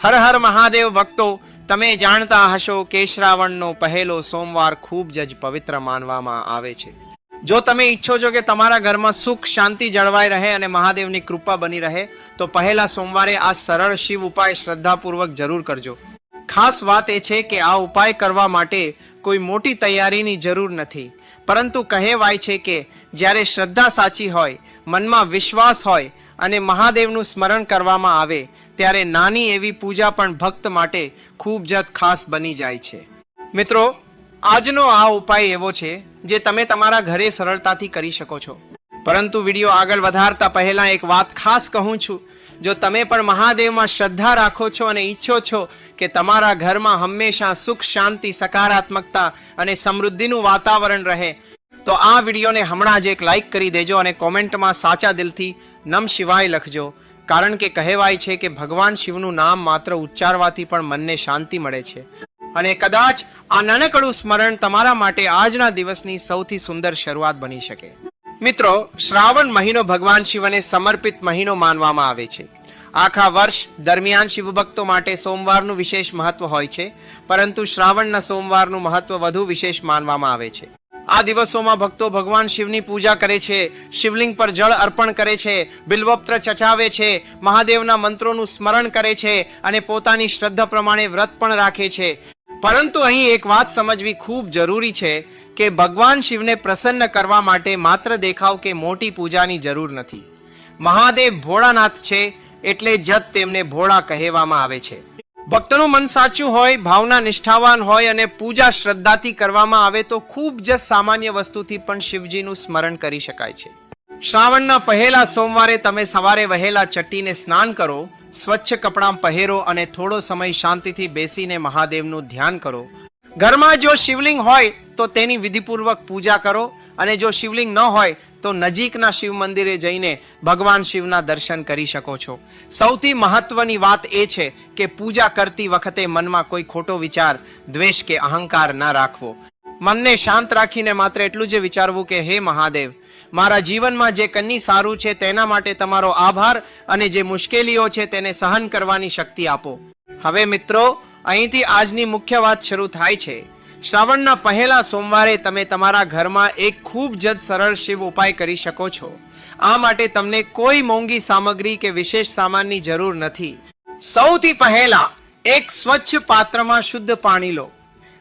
હર હર મહાદેવ ભક્તો, તમે જાણતા હશો કે શ્રાવણનો પહેલો સોમવાર ખૂબ જ પવિત્ર માનવામાં આવે છે. જો તમે ઈચ્છો છો કે તમારા ઘરમાં સુખ શાંતિ જળવાઈ રહે અને મહાદેવની કૃપા બની રહે તો પહેલા સોમવારે આ સરળ શિવ ઉપાય શ્રદ્ધાપૂર્વક જરૂર કરજો. ખાસ વાત એ છે કે આ ઉપાય કરવા માટે કોઈ મોટી તૈયારીની જરૂર નથી, પરંતુ કહેવાય છે કે જ્યારે શ્રદ્ધા સાચી હોય, મનમાં વિશ્વાસ હોય અને મહાદેવનું સ્મરણ કરવામાં આવે ત્યારે નાની એવી પૂજા પણ ભક્ત માટે ખૂબ જ ખાસ બની જાય છે. મિત્રો, આજનો આ ઉપાય એવો છે જે તમે તમારા ઘરે સરળતાથી કરી શકો છો. પરંતુ વિડીયો આગળ વધારતા પહેલા એક વાત ખાસ કહું છું. જો તમે પણ મહાદેવમાં શ્રદ્ધા રાખો છો અને ઈચ્છો છો કે તમારા ઘરમાં હંમેશા સુખ શાંતિ સકારાત્મકતા અને સમૃદ્ધિનું વાતાવરણ રહે તો આ વિડીયોને હમણાં જ એક લાઈક કરી દેજો અને કોમેન્ટમાં સાચા દિલથી નમ શિવાય લખજો. કારણ કે કહેવાય છે કે ભગવાન શિવનું નામ માત્ર ઉચ્ચારવાથી પણ મનને શાંતિ મળે છે અને કદાચ આ નાનકડું સ્મરણ તમારા માટે આજના દિવસની સૌથી સુંદર શરૂઆત બની શકે. મિત્રો, શ્રાવણ મહિનો ભગવાન શિવને સમર્પિત મહિનો માનવામાં આવે છે. આખા વર્ષ દરમિયાન શિવભક્તો માટે સોમવારનું વિશેષ મહત્વ હોય છે, પરંતુ શ્રાવણના સોમવારનું મહત્વ વધુ વિશેષ માનવામાં આવે છે. આ દિવસોમાં ભક્તો ભગવાન શિવની પૂજા કરે છે, શિવલિંગ પર જળ અર્પણ કરે છે, બિલ્વપત્ર ચચાવે છે, મહાદેવના મંત્રોનું સ્મરણ કરે છે અને પોતાની શ્રદ્ધા પ્રમાણે વ્રત પણ રાખે છે. પરંતુ અહીં એક વાત સમજવી ખૂબ જરૂરી છે કે ભગવાન શિવને પ્રસન્ન કરવા માટે માત્ર દેખાવ કે મોટી પૂજાની જરૂર નથી. મહાદેવ ભોળાનાથ છે, એટલે જ તેમને ભોળા કહેવામાં આવે છે. ભક્તનું મન સાચું હોય, ભાવના નિષ્ઠાવાન હોય અને પૂજા શ્રદ્ધાથી કરવામાં આવે તો ખૂબ જ સામાન્ય વસ્તુથી પણ શિવજીનું સ્મરણ કરી શકાય છે. શ્રાવણના પહેલા સોમવારે તમે સવારે વહેલા ચટ્ટીને સ્નાન કરો, સ્વચ્છ કપડાં પહેરો અને થોડો સમય શાંતિથી બેસીને મહાદેવનું ધ્યાન કરો. ઘરમાં જો શિવલિંગ હોય તો તેની વિધિપૂર્વક પૂજા કરો અને જો શિવલિંગ ન હોય તો નજીકના શિવ મંદિરે જઈને ભગવાન શિવના દર્શન કરી શકો છો. સૌથી મહત્વની વાત એ છે કે પૂજા કરતી વખતે મનમાં કોઈ ખોટો વિચાર, દ્વેષ કે અહંકાર ન રાખવો. મનને શાંત રાખીને માત્ર એટલું જ વિચારવું કે હે મહાદેવ, મારા જીવનમાં જે કંઈ સારું છે તેના માટે તમારો આભાર અને જે મુશ્કેલીઓ છે તેને સહન કરવાની શક્તિ આપો. હવે મિત્રો, અહીંથી આજની મુખ્ય વાત શરૂ થાય છે. શ્રાવણના પહેલા સોમવારે તમે તમારા ઘરમાં એક ખૂબ જ સરળ શિવ ઉપાય કરી શકો છો. આ માટે તમને કોઈ મોંઘી સામગ્રી કે વિશેષ સામાનની જરૂર નથી. સૌથી પહેલા એક સ્વચ્છ પાત્રમાં શુદ્ધ પાણી લો.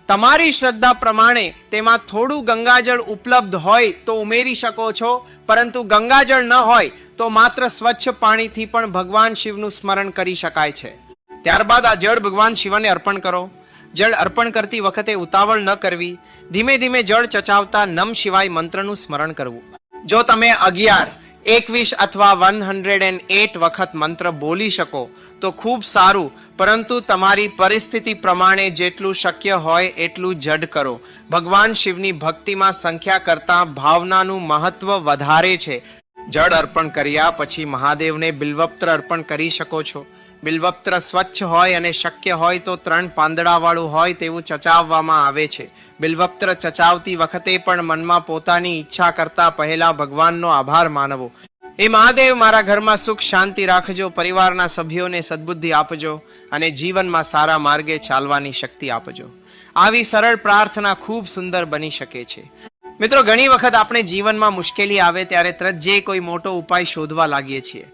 તમારી શ્રદ્ધા પ્રમાણે તેમાં થોડું ગંગાજળ ઉપલબ્ધ હોય તો ઉમેરી શકો છો, પરંતુ ગંગાજળ ન હોય તો માત્ર સ્વચ્છ પાણીથી પણ ભગવાન શિવનું સ્મરણ કરી શકાય છે. ત્યારબાદ આ જળ ભગવાન શિવને અર્પણ કરો. જળ અર્પણ કરતી વખતે ઉતાવળ ન કરવી. ધીમે ધીમે જળ ચચાવતા નમ શિવાય મંત્રનું સ્મરણ કરવું. જો તમે 11, 21 અથવા 108 વખત મંત્ર બોલી શકો તો ખૂબ સારું, પરંતુ તમારી પરિસ્થિતિ પ્રમાણે જેટલું શક્ય હોય એટલું જડ કરો. ભગવાન શિવની ભક્તિમાં સંખ્યા કરતાં ભાવનાનું મહત્વ વધારે છે. જળ અર્પણ કર્યા પછી મહાદેવને બિલ્વપત્ર અર્પણ કરી શકો છો. બિલ્વપત્ર સ્વચ્છ હોય અને શક્ય હોય તો 3 પાંદડાવાળું હોય તેવું ચચાવવામાં આવે છે. બિલ્વપત્ર ચચાવતી વખતે પણ મનમાં પોતાની ઈચ્છા કરતા પહેલા ભગવાનનો આભાર માનવો. એ મહાદેવ, મારા ઘરમાં સુખ શાંતિ રાખજો, પરિવારના સભ્યોને સદબુદ્ધિ આપજો અને જીવનમાં સારા માર્ગે ચાલવાની શક્તિ આપજો. આવી સરળ પ્રાર્થના ખૂબ સુંદર બની શકે છે. મિત્રો, ઘણી વખત આપણે જીવનમાં મુશ્કેલી આવે ત્યારે તરત જે કોઈ મોટો ઉપાય શોધવા લાગીએ છીએ.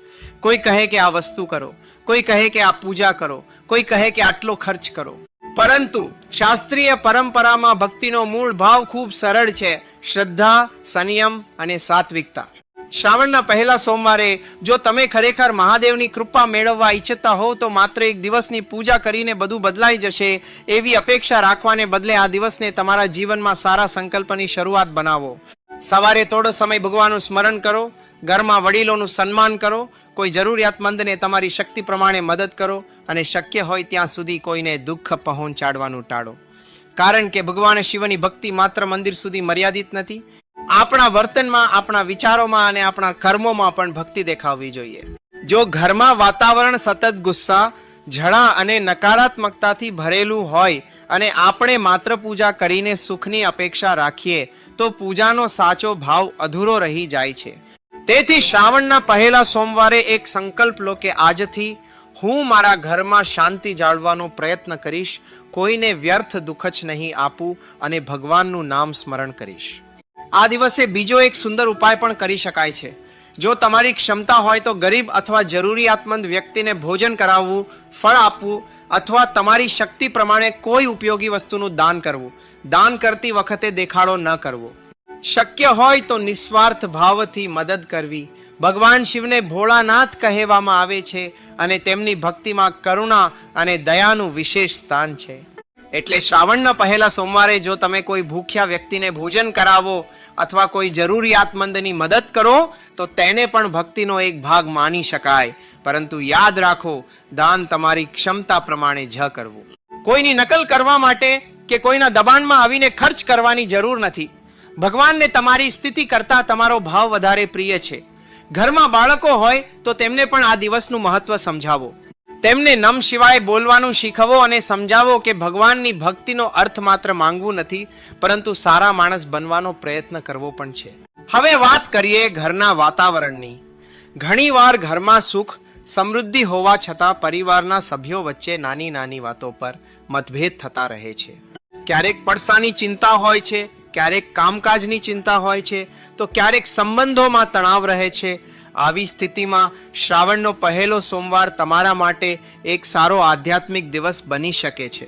કોઈ કહે કે આ વસ્તુ કરો, કોઈ કહે કે આ પૂજા કરો, કોઈ કહે કે આટલો ખર્ચ કરો. પરંતુ શાસ્ત્રીય પરંપરામાં ભક્તિનો મૂળ ભાવ ખૂબ સરળ છે: શ્રદ્ધા, સંયમ અને સાત્વિકતા. શ્રાવણના પહેલા સોમવારે જો તમે ખરેખર મહાદેવની કૃપા મેળવવા ઈચ્છતા હો તો માત્ર એક દિવસની પૂજા કરીને બધું બદલાઈ જશે એવી અપેક્ષા રાખવાને બદલે આ દિવસને તમારા જીવનમાં સારા સંકલ્પની શરૂઆત બનાવો. સવારે થોડો સમય ભગવાનનું સ્મરણ કરો, ઘરમાં વડીલોનું સન્માન કરો, કોઈ જરૂરિયાતમંદને તમારી શક્તિ પ્રમાણે મદદ કરો અને શક્ય હોય ત્યાં સુધી કોઈને દુઃખ પહોંચાડવાનું ટાળો. કારણ કે ભગવાન શિવની ભક્તિ માત્ર મંદિર સુધી મર્યાદિત નથી. આપણા વર્તનમાં, આપણા વિચારોમાં અને આપણા કર્મોમાં પણ ભક્તિ દેખાવવી જોઈએ. જો ઘરમાં વાતાવરણ સતત ગુસ્સા, ઝઘડા અને નકારાત્મકતાથી ભરેલું હોય અને આપણે માત્ર પૂજા કરીને સુખની અપેક્ષા રાખીએ તો પૂજાનો સાચો ભાવ અધૂરો રહી જાય છે. તેથી શ્રાવણના પહેલા સોમવારે એક સંકલ્પ લો કે આજથી હું મારા ઘરમાં શાંતિ જાળવવાનો પ્રયત્ન કરીશ, કોઈને વ્યર્થ દુઃખ જ નહીં આપું અને ભગવાનનું નામ સ્મરણ કરીશ. આ દિવસે બીજો એક સુંદર ઉપાય પણ કરી શકાય છે. જો તમારી ક્ષમતા હોય તો ગરીબ અથવા જરૂરિયાતમંદ વ્યક્તિને ભોજન કરાવવું, ફળ આપવું અથવા તમારી શક્તિ પ્રમાણે કોઈ ઉપયોગી વસ્તુનું દાન કરવું. દાન કરતી વખતે દેખાડો ન કરવો. શક્ય હોય તો નિસ્વાર્થ ભાવથી મદદ કરવી. ભગવાન શિવને ભોળાનાથ કહેવામાં આવે છે અને તેમની ભક્તિમાં કરુણા અને દયાનું વિશેષ સ્થાન છે. એટલે શ્રાવણના પહેલા સોમવારે જો તમે કોઈ ભૂખ્યા વ્યક્તિને ભોજન કરાવો અથવા કોઈ જરૂરિયાતમંદની મદદ કરો તો તેને પણ ભક્તિનો એક ભાગ માની શકાય. પરંતુ યાદ રાખો, દાન તમારી ક્ષમતા પ્રમાણે જ કરવું. કોઈની નકલ કરવા માટે કે કોઈના દબાણમાં આવીને ખર્ચ કરવાની જરૂર નથી. ભગવાનને તમારી સ્થિતિ કરતા તમારો ભાવ વધારે પ્રિય છે. ઘરમાં બાળકો હોય તો તેમને પણ આ દિવસનું મહત્વ સમજાવો. તેમને નમ શિવાય બોલવાનું શીખવો અને સમજાવો કે ભગવાનની ભક્તિનો અર્થ માત્ર માંગવું નથી, પરંતુ સારા માણસ બનવાનો પ્રયત્ન કરવો પણ છે. હવે વાત કરીએ ઘરના વાતાવરણની. ઘણીવાર ઘરમાં સુખ સમૃદ્ધિ હોવા છતાં પરિવારના સભ્યો વચ્ચે નાની નાની વાતો પર મતભેદ થતા રહે છે. ક્યારેક પડસાની ચિંતા હોય છે, ક્યારેક કામકાજની ચિંતા હોય છે, તો ક્યારેક સંબંધોમાં તણાવ રહે છે. આવી સ્થિતિમાં શ્રાવણનો પહેલો સોમવાર તમારા માટે એક સારો આધ્યાત્મિક દિવસ બની શકે છે.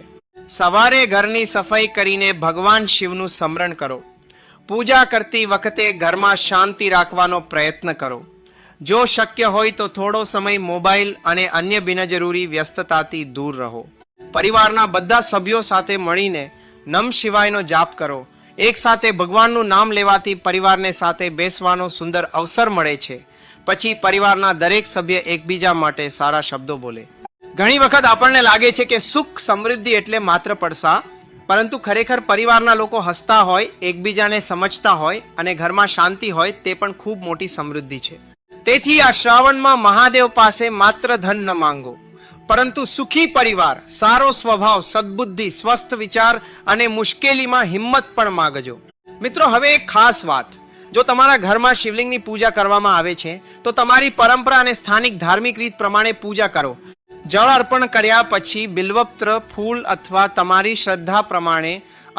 સવારે ઘરની સફાઈ કરીને ભગવાન શિવનું સ્મરણ કરો. પૂજા કરતી વખતે ઘરમાં શાંતિ રાખવાનો પ્રયત્ન કરો. જો શક્ય હોય તો થોડો સમય મોબાઈલ અને અન્ય બિનજરૂરી વ્યસ્તતાથી દૂર રહો. પરિવારના બધા સભ્યો સાથે મળીને નમ શિવાયનો જાપ કરો. એક સાથે ભગવાનનું નામ લેવાથી પરિવારને સાથે બેસવાનો સુંદર અવસર મળે છે. પછી પરિવારના દરેક સભ્ય એકબીજા માટે સારા શબ્દો બોલે. ઘણી વખત આપણને લાગે છે કે સુખ સમૃદ્ધિ એટલે માત્ર પડસા, પરંતુ ખરેખર પરિવારના લોકો હસતા હોય, એકબીજાને સમજતા હોય અને ઘરમાં શાંતિ હોય તે પણ ખૂબ મોટી સમૃદ્ધિ છે. તેથી આ શ્રાવણમાં મહાદેવ પાસે માત્ર ધન ન માંગો, પરંતુ સુખી પરિવાર, સારો સ્વભાવ, સદબુદ્ધિ, સ્વસ્થ વિચાર અને મુશ્કેલીમાં હિંમત પણ માંગજો. મિત્રો, હવે એક ખાસ વાત. જો તમારા ઘરમાં શિવલિંગની પૂજા કરવામાં આવે છે તો તમારી પરંપરા અને સ્થાનિક ધાર્મિક રીત પ્રમાણે પૂજા કરો. જળ અર્પણ કર્યા પછી બિલ્વપત્ર, ફૂલ અથવા તમારી શ્રદ્ધા પ્રમાણે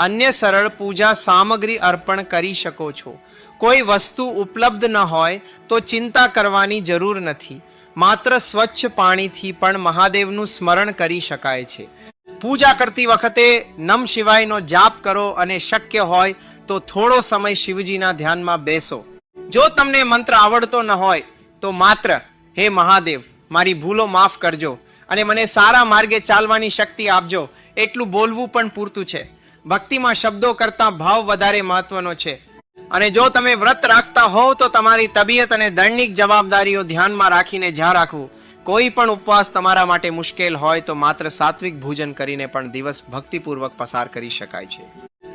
અન્ય સરળ પૂજા સામગ્રી અર્પણ કરી શકો છો. કોઈ વસ્તુ ઉપલબ્ધ ન હોય તો ચિંતા કરવાની જરૂર નથી. માત્ર સ્વચ્છ પાણીથી પણ મહાદેવનું સ્મરણ કરી શકાય છે. પૂજા કરતી વખતે નમ શિવાયનો જાપ કરો અને શક્ય હોય તો થોડો સમય શિવજીના ધ્યાનમાં બેસો. જો તમને મંત્ર આવડતો ન હોય તો માત્ર હે મહાદેવ, મારી ભૂલો માફ કરજો અને મને સારા માર્ગે ચાલવાની શક્તિ આપજો એટલું બોલવું પણ પૂરતું છે. ભક્તિમાં શબ્દો કરતાં ભાવ વધારે મહત્વનો છે. અને જો તમે વ્રત રાખતા હોવ તો તમારી તબિયત અને દૈનિક જવાબદારીઓ ધ્યાનમાં રાખીને જા રાખવું. કોઈ પણ ઉપવાસ તમારા માટે મુશ્કેલ હોય તો માત્ર સાત્વિક ભોજન કરીને પણ દિવસ ભક્તિપૂર્વક પસાર કરી શકાય છે.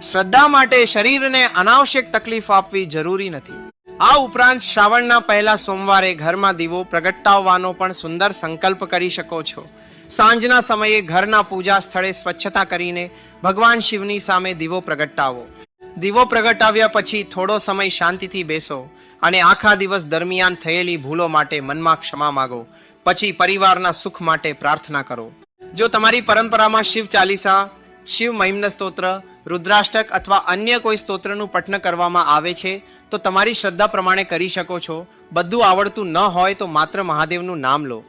શ્રદ્ધા માટે શરીરને અનાવશ્યક તકલીફ આપવી જરૂરી નથી. આ ઉપરાંત શ્રાવણના પહેલા સોમવારે ઘરમાં દીવો પ્રગટાવવાનો પણ સુંદર સંકલ્પ કરી શકો છો. સાંજના સમયે ઘરના પૂજા સ્થળે સ્વચ્છતા કરીને ભગવાન શિવની સામે દીવો પ્રગટાવો. દીવો પ્રગટાવ્યા પછી થોડો સમય શાંતિથી બેસો અને આખા દિવસ દરમિયાન થયેલી ભૂલો માટે મનમાં ક્ષમા માગો. પછી પરિવારના સુખ માટે પ્રાર્થના કરો. જો તમારી પરંપરામાં શિવ ચાલીસા, શિવ મહિમ્ન સ્તોત્ર, રુદ્રાષ્ટક અથવા અન્ય કોઈ સ્તોત્રનું પઠન કરવામાં આવે છે તો તમારી શ્રદ્ધા પ્રમાણે કરી શકો છો. બધું આવડતું ન હોય તો માત્ર મહાદેવનું નામ લો.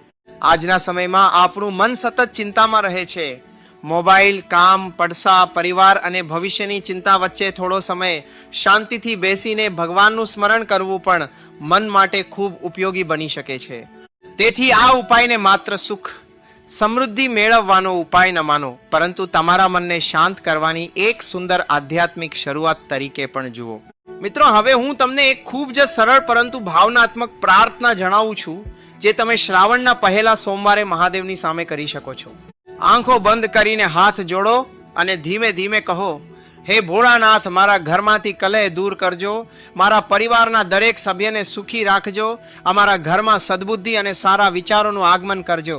આજના સમયમાં આપણું મન સતત ચિંતામાં રહે છે. મોબાઈલ, કામ, પડસા, પરિવાર અને ભવિષ્યની ચિંતા વચ્ચે થોડો સમય શાંતિથી બેસીને ભગવાનનું સ્મરણ કરવું પણ મન માટે ખૂબ ઉપયોગી બની શકે છે. તેથી આ ઉપાયને માત્ર સુખ સમૃદ્ધિ મેળવવાનો ઉપાય ન માનો, પરંતુ તમારા મનને શાંત કરવાની એક સુંદર આધ્યાત્મિક શરૂઆત તરીકે પણ જુઓ. મિત્રો, હવે હું તમને એક ખૂબ જ સરળ પરંતુ ભાવનાત્મક પ્રાર્થના જણાવું છું જે તમે શ્રાવણના પહેલા સોમવારે મહાદેવની સામે કરી શકો છો. આંખો બંધ કરીને હાથ જોડો અને ધીમે ધીમે કહો, હે ભોળાનાથ, મારા ઘરમાંથી કલહ દૂર કરજો, મારા પરિવારના દરેક સભ્યને સુખી રાખજો, અમારા ઘરમાં સદબુદ્ધિ અને સારા વિચારોનું આગમન કરજો,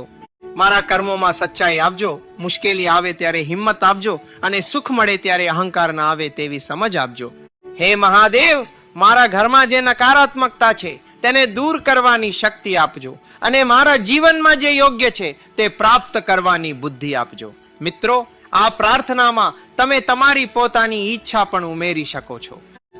મારા કર્મોમાં સચ્ચાઈ આપજો, મુશ્કેલી આવે ત્યારે હિંમત આપજો અને સુખ મળે ત્યારે અહંકાર ના આવે તેવી સમજ આપજો. હે મહાદેવ, મારા ઘરમાં જે નકારાત્મકતા છે તેને દૂર કરવાની શક્તિ આપજો. અને મારા જીવનમાં જે યોગ્ય છે તે પ્રાપ્ત કરવાની બુદ્ધિ આપજો. મિત્રો, આ પ્રાર્થનામાં તમે તમારી પોતાની ઈચ્છા પણ ઉમેરી શકો છો.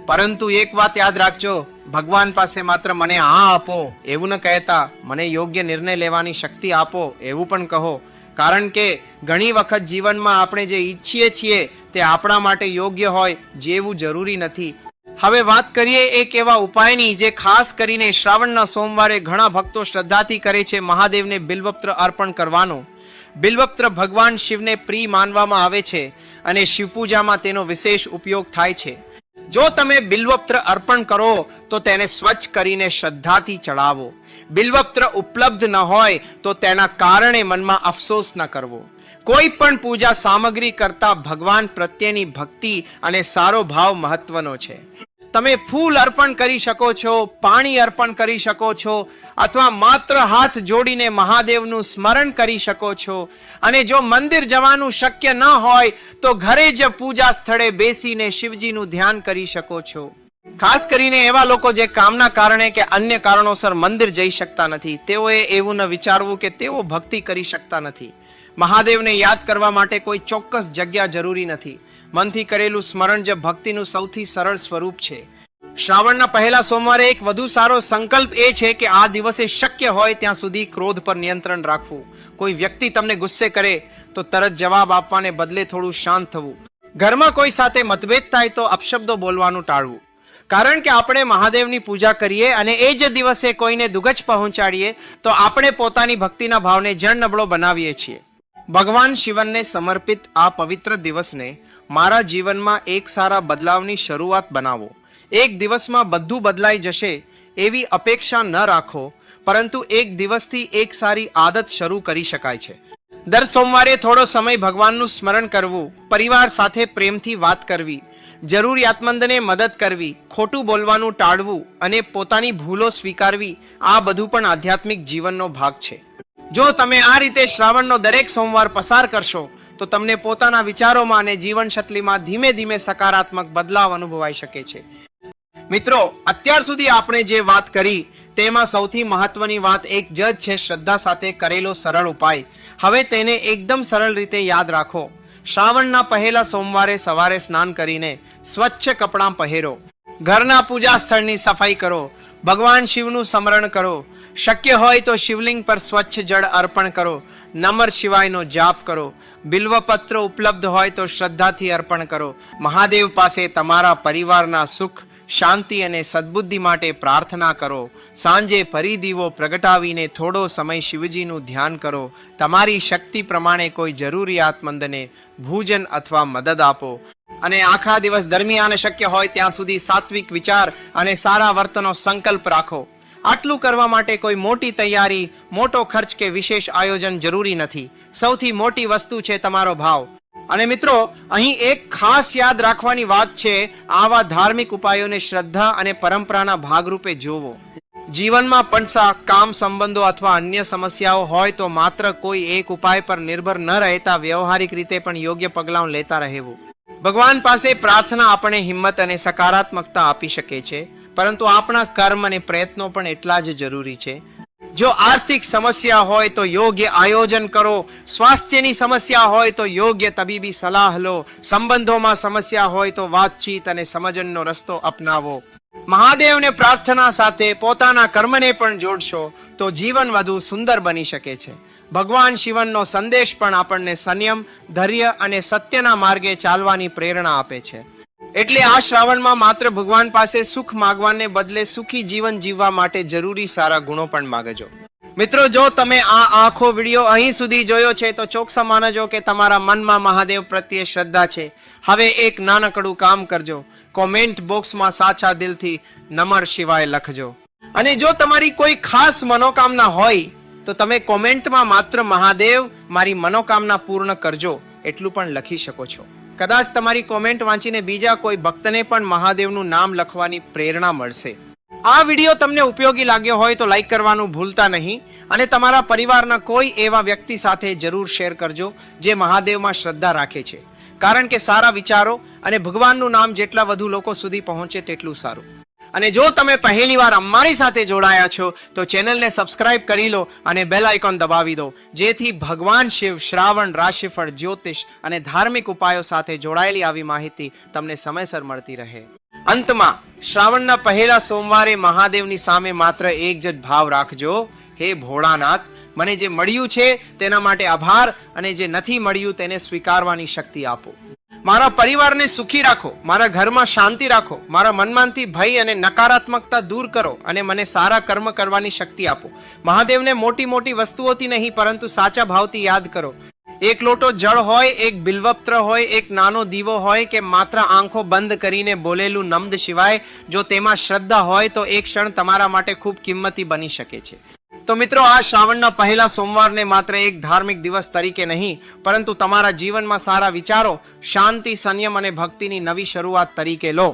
પરંતુ એક વાત યાદ રાખજો, ભગવાન પાસે માત્ર મને આ આપો એવું ન કહેતા, મને યોગ્ય નિર્ણય લેવાની શક્તિ આપો એવું પણ કહો. કારણ કે ઘણી વખત જીવનમાં આપણે જે ઈચ્છીએ છીએ તે આપણા માટે યોગ્ય હોય જેવું જરૂરી નથી. હવે વાત કરીએ એક એવા ઉપાયની જે ખાસ કરીને શ્રાવણના સોમવારે ઘણા ભક્તો શ્રદ્ધાથી કરે છે, મહાદેવને બિલ્વપત્ર અર્પણ કરવાનો. બિલ્વપત્ર ભગવાન શિવને પ્રિય માનવામાં આવે છે અને શિવપૂજામાં તેનો વિશેષ ઉપયોગ થાય છે. જો તમે બિલ્વપત્ર અર્પણ કરો તો તેને સ્વચ્છ કરીને શ્રદ્ધાથી ચડાવો. બિલ્વપત્ર ઉપલબ્ધ ન હોય તો તેના કારણે મનમાં અફસોસ ન કરવો. કોઈ પણ પૂજા સામગ્રી કરતા ભગવાન પ્રત્યેની ભક્તિ અને સારો ભાવ મહત્વનો છે. તમે ફૂલ અર્પણ કરી શકો છો, પાણી અર્પણ કરી શકો છો, અથવા માત્ર હાથ જોડીને મહાદેવનું સ્મરણ કરી શકો છો. અને જો મંદિર જવાનું શક્ય ન હોય તો ઘરે જ પૂજા સ્થળે બેસીને શિવજીનું ધ્યાન કરી શકો છો. ખાસ કરીને એવા લોકો જે કામના કારણે કે અન્ય કારણોસર મંદિર જઈ શકતા નથી, તેઓએ એવું ન વિચારવું કે તેઓ ભક્તિ કરી શકતા નથી. મહાદેવને યાદ કરવા માટે કોઈ ચોક્કસ જગ્યા જરૂરી નથી. મનથી કરેલું સ્મરણ જ ભક્તિનું સૌથી સરળ સ્વરૂપ છે. શ્રાવણના પહેલા સોમવારે એક વધુ સારો સંકલ્પ એ છે કે આ દિવસે શક્ય હોય ત્યાં સુધી ક્રોધ પર નિયંત્રણ રાખવું. કોઈ વ્યક્તિ તમને ગુસ્સે કરે તો તરત જવાબ આપવાને બદલે થોડું શાંત થવું. ઘરમાં કોઈ સાથે મતભેદ થાય તો અપશબ્દો બોલવાનું ટાળવું. કારણ કે આપણે મહાદેવની પૂજા કરીએ અને એ જ દિવસે કોઈને દુગચ પહોંચાડીએ તો આપણે પોતાની ભક્તિના ભાવને જણ નબળો બનાવીએ છીએ. ભગવાન શિવને સમર્પિત આ પવિત્ર દિવસને મારા જીવનમાં એક સારા બદલાવની શરૂઆત બનાવો. એક દિવસમાં બધું બદલાઈ જશે એવી અપેક્ષા ન રાખો, પરંતુ એક દિવસથી એક સારી આદત શરૂ કરી શકાય છે. દર સોમવારે થોડો સમય ભગવાનનું સ્મરણ કરવું, પરિવાર સાથે પ્રેમથી વાત કરવી, જરૂરિયાતમંદને મદદ કરવી, ખોટું બોલવાનું ટાળવું અને પોતાની ભૂલો સ્વીકારવી, આ બધું પણ આધ્યાત્મિક જીવનનો ભાગ છે. જો તમે આ રીતે શ્રાવણનો દરેક સોમવાર પસાર કરશો તો તમને પોતાના વિચારોમાં અને જીવનશૈલીમાં ધીમે ધીમે સકારાત્મક બદલાવ અનુભવાઈ શકે છે. મિત્રો, અત્યાર સુધી આપણે જે વાત કરી તેમાં સૌથી મહત્વની વાત એક જ છે, શ્રદ્ધા સાથે કરેલો સરળ ઉપાય. હવે તેને એકદમ સરળ રીતે યાદ રાખો. શ્રાવણના પહેલા સોમવારે સવારે સ્નાન કરીને સ્વચ્છ કપડાં પહેરો, ઘરના પૂજા સ્થળની સફાઈ કરો, ભગવાન શિવનું સ્મરણ કરો, શક્ય હોય તો શિવલિંગ પર સ્વચ્છ જળ અર્પણ કરો, નમઃ શિવાયનો જાપ કરો, બિલ્વપત્ર ઉપલબ્ધ હોય તો શ્રદ્ધાથી અર્પણ કરો. મહાદેવ પાસે તમારા પરિવારના સુખ, શાંતિ અને સદબુદ્ધિ માટે પ્રાર્થના કરો. સાંજે ફરી દીવો પ્રગટાવીને થોડો સમય શિવજીનું ધ્યાન કરો. તમારી શક્તિ પ્રમાણે કોઈ જરૂરિયાતમંદને ભોજન અથવા મદદ આપો. અને આખા દિવસ દરમિયાન શક્ય હોય ત્યાં સુધી સાત્વિક વિચાર અને સારા વર્તનનો સંકલ્પ રાખો. આટલું કરવા માટે કોઈ મોટી તૈયારી, મોટો ખર્ચ કે વિશેષ આયોજન જરૂરી નથી. સૌથી મોટી વસ્તુ છે તમારો ભાવ. અને મિત્રો, અહીં એક ખાસ યાદ રાખવાની વાત છે, આવા ધાર્મિક ઉપાયોને શ્રદ્ધા અને પરંપરાના ભાગરૂપે જોવો. જીવનમાં પડસા, કામ સંબંધો અથવા અન્ય સમસ્યાઓ હોય તો માત્ર કોઈ એક ઉપાય પર નિર્ભર ન રહેતા વ્યવહારિક રીતે પણ યોગ્ય પગલાં લેતા રહેવું. ભગવાન પાસે પ્રાર્થના આપણે હિંમત અને સકારાત્મકતા આપી શકે છે, પરંતુ આપણા કર્મ અને પ્રયત્નો પણ એટલા જ જરૂરી છે. જો આર્થિક સમસ્યા હોય તો યોગ્ય આયોજન કરો, સ્વાસ્થ્યની સમસ્યા હોય તો યોગ્ય તબીબી સલાહ લો, સંબંધોમાં સમસ્યા હોય તો વાતચીત અને સમજણનો રસ્તો અપનાવો. મહાદેવને પ્રાર્થના સાથે પોતાના કર્મને પણ જોડશો તો જીવન વધુ સુંદર બની શકે છે. ભગવાન શિવનો સંદેશ પણ આપણને સંયમ, ધૈર્ય અને સત્યના માર્ગે ચાલવાની પ્રેરણા આપે છે. એટલે આ શ્રાવણમાં માત્ર ભગવાન પાસે સુખ માંગવાને બદલે સુખી જીવન જીવવા માટે જરૂરી સારા ગુણો પણ માંગજો. મિત્રો, જો તમે આ આખો વિડીયો અહીં સુધી જોયો છે તો ચોક્કસ માનજો કે તમારા મનમાં મહાદેવ પ્રત્યે શ્રદ્ધા છે. હવે એક નાનકડું કામ કરજો, કોમેન્ટ બોક્સમાં સાચા દિલથી નમઃ શિવાય લખજો. અને જો તમારી કોઈ ખાસ મનોકામના હોય તો તમે કોમેન્ટમાં માત્ર મહાદેવ મારી મનોકામના પૂર્ણ કરજો એટલું પણ લખી શકો છો. કદાચ તમારી કોમેન્ટ વાંચીને બીજા કોઈ ભક્તને પણ મહાદેવનું નામ લખવાની પ્રેરણા મળશે. આ વિડીયો તમને ઉપયોગી લાગ્યો હોય તો લાઈક કરવાનું ભૂલતા નહીં અને તમારા પરિવારના કોઈ એવા વ્યક્તિ સાથે જરૂર શેર કરજો જે મહાદેવમાં શ્રદ્ધા રાખે છે. કારણ કે સારા વિચારો અને ભગવાનનું નામ જેટલા વધુ લોકો સુધી પહોંચે તેટલું સારું. અને જો તમે પહેલીવાર અમારી સાથે જોડાયા છો તો ચેનલને સબસ્ક્રાઇબ કરી લો અને બેલ આઇકોન દબાવી દો, જેથી ભગવાન શિવ, શ્રાવણ, રાશિફળ, જ્યોતિષ અને ધાર્મિક ઉપાયો સાથે જોડાયેલી આવી માહિતી તમને સમયસર મળતી રહે. અંતમાં શ્રાવણના પહેલા સોમવારે મહાદેવની સામે માત્ર એક જ ભાવ રાખજો, હે ભોળાનાથ, મને જે મળ્યું છે તેના માટે આભાર અને જે નથી મળ્યું તેને સ્વીકારવાની શક્તિ આપો. મારા પરિવારને સુખી રાખો, મારા ઘરમાં શાંતિ રાખો, મારા મનમાંથી ભય અને નકારાત્મકતા દૂર કરો અને મને સારા કર્મ કરવાની શક્તિ આપો. મહાદેવને મોટી મોટી વસ્તુઓથી નહીં પરંતુ સાચા ભાવથી યાદ કરો. એક લોટો જળ હોય, એક બિલ્વપત્ર હોય, એક નાનો દીવો હોય કે માત્ર આંખો બંધ કરીને બોલેલું નમદ શિવાય, જો તેમાં શ્રદ્ધા હોય તો એક ક્ષણ તમારા માટે ખૂબ કિંમતી બની શકે છે. તો મિત્રો, આ શ્રાવણના પહેલા સોમવારને માત્ર એક ધાર્મિક દિવસ તરીકે નહીં પરંતુ તમારા જીવનમાં સારા વિચારો, શાંતિ, સંયમ અને ભક્તિની નવી શરૂઆત તરીકે લો.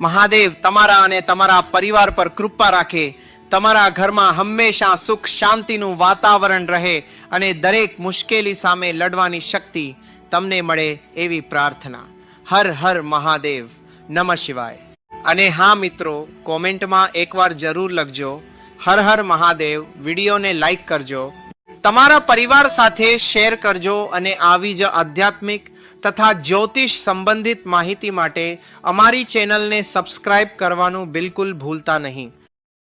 મહાદેવ તમારા અને તમારા પરિવાર પર કૃપા રાખે, તમારા ઘરમાં હંમેશા સુખ શાંતિનું વાતાવરણ રહે અને દરેક મુશ્કેલી સામે લડવાની શક્તિ તમને મળે એવી પ્રાર્થના. હર હર મહાદેવ, નમઃ શિવાય. અને હા મિત્રો, કોમેન્ટમાં એકવાર જરૂર લખજો હર હર મહાદેવ. વિડીયોને લાઈક કરજો, તમારા પરિવાર સાથે શેર કરજો અને આવી જ આધ્યાત્મિક તથા જ્યોતિષ સંબંધિત માહિતી માટે અમારી ચેનલને સબસ્ક્રાઇબ કરવાનું બિલકુલ ભૂલતા નહીં.